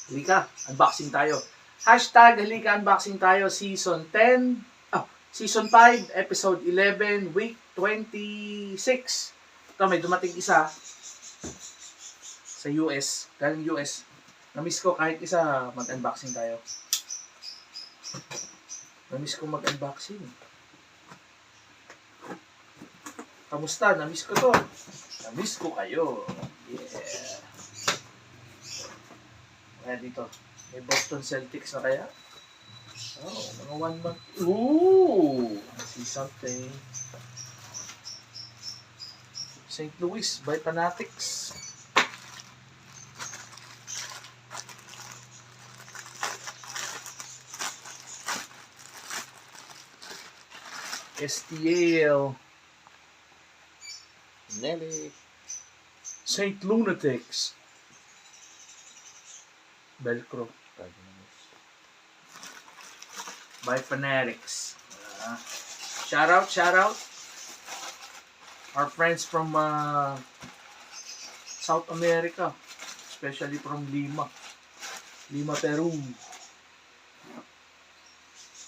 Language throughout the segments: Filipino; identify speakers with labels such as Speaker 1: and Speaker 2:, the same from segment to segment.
Speaker 1: Halika, unboxing tayo. Hashtag halika unboxing tayo, season 10, season 5, episode 11, week 26. Ito, may dumating isa sa US, galing US. Namiss ko kahit isa mag-unboxing tayo. Namiss ko mag-unboxing. Kamusta? Namiss ko to. Namiss ko kayo. Yeah. Kaya dito, may Boston Celtics na kaya? Oh, mga 1 month. Ooh! I see something. St. Louis by Fanatics. STL.
Speaker 2: Nelly.
Speaker 1: St. Lunatics. Velcro. By Fanatics. Shout out, shout out. Our friends from South America. Especially from Lima. Lima, Peru.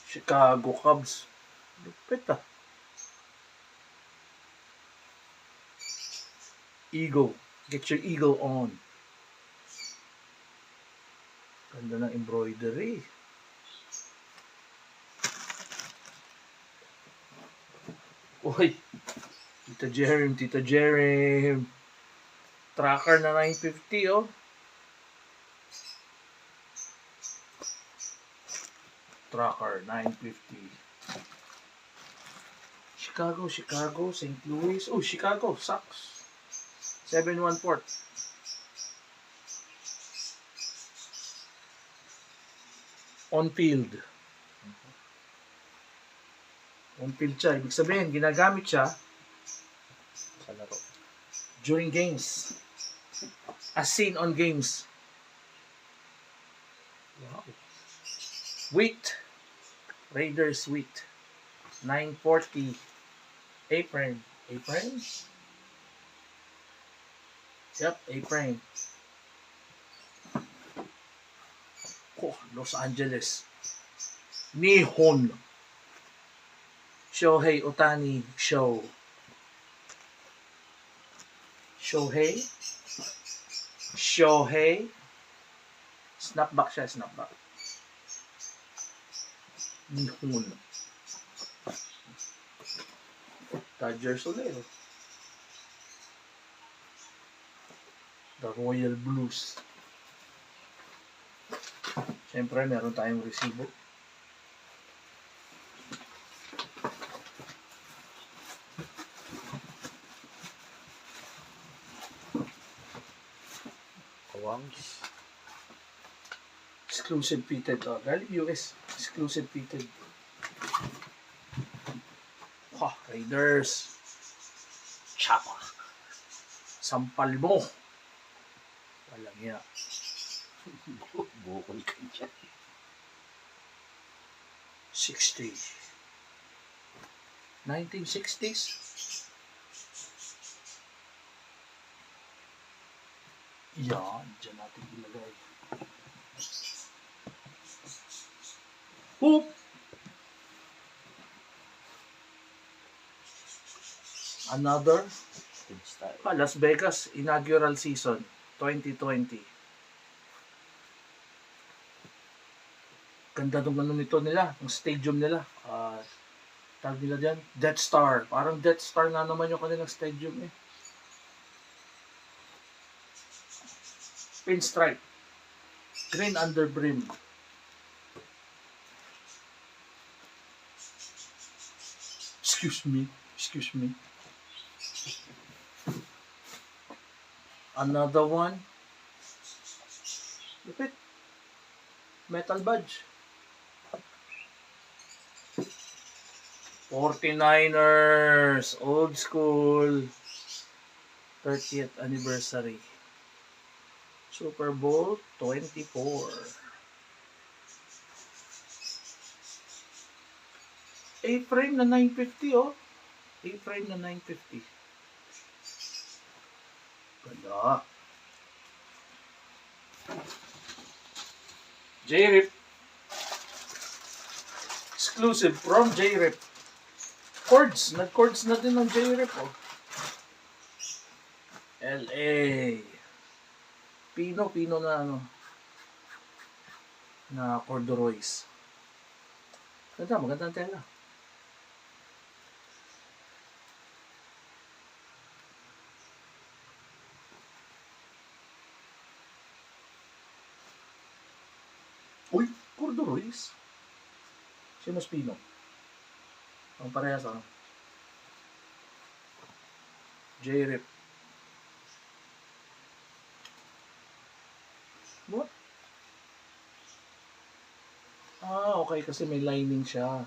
Speaker 1: Chicago Cubs. Lupit ah. Eagle. Get your eagle on. Ganda ng embroidery. Uy. Tita Jerem, Tita Jerem. Tracker na 950 oh. Tracker 950. Chicago, Chicago, St. Louis. Oh, Chicago, Sox. 714. On field. On field siya. Ibig sabihin, ginagamit siya
Speaker 2: Sa laro.
Speaker 1: during games. As seen on games.
Speaker 2: Wow.
Speaker 1: Wheat. Raiders wheat. 940. Apron. Apron? Yep, apron. Oh, Los Angeles. Nihon. Shohei Ohtani Show. Shohei. Shohei. Snapback siya, snapback. Nihon. Dodgers ulit. The Royal Blues. Siyempre, meron tayong resibo.
Speaker 2: Kawangs.
Speaker 1: Exclusive fitted. Oh, galing US. Exclusive fitted. Ha, Raiders. Chapa. Sampal mo. Walang ya.
Speaker 2: Bukol ka dyan.
Speaker 1: 60. 1960s. Yan. Diyan natin ilagay. Hoop! Another
Speaker 2: Good style.
Speaker 1: Las Vegas inaugural season 2020. Ganda nung ano nito nila, ng stadium nila. Tawag nila dyan, Death Star. Parang Death Star na naman yung kanilang stadium eh. Pinstripe. Green under brim. Excuse me. Excuse me. Another one. Lupit. Metal badge. 49ers. Old school. 30th anniversary. Super Bowl 24. A-frame na 950 oh. A-frame na 950. Ganda. J-Rip. Exclusive from J-Rip. Chords. Nag-chords na din ng J-Rip. Oh. LA. Pino na ano. Na corduroys. Ganda, magandang tela. Uy, corduroys. Si Mas Pino. Ang parehas ano. J-Rip. What? Ah, okay. Kasi may lining siya.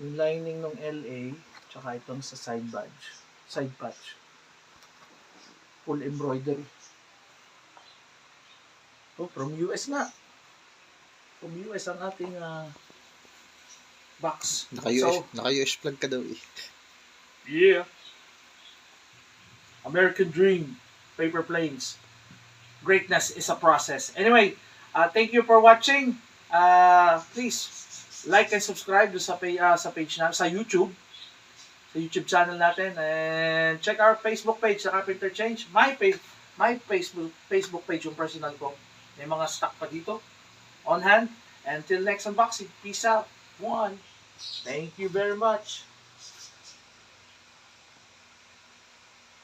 Speaker 1: Yung lining ng LA, tsaka itong sa side badge. Side patch. Full embroidery. Oh, from US na. From US ang ating box.
Speaker 2: Naka-US plug ka daw eh.
Speaker 1: Yeah. American Dream. Paper planes. Greatness is a process. Anyway, thank you for watching. Please like and subscribe sa page natin sa YouTube channel natin, and check our Facebook page sa Carpenter Change. My Facebook page yung personal ko. May mga stock pa dito on hand. Until next unboxing, peace out. Thank you very much.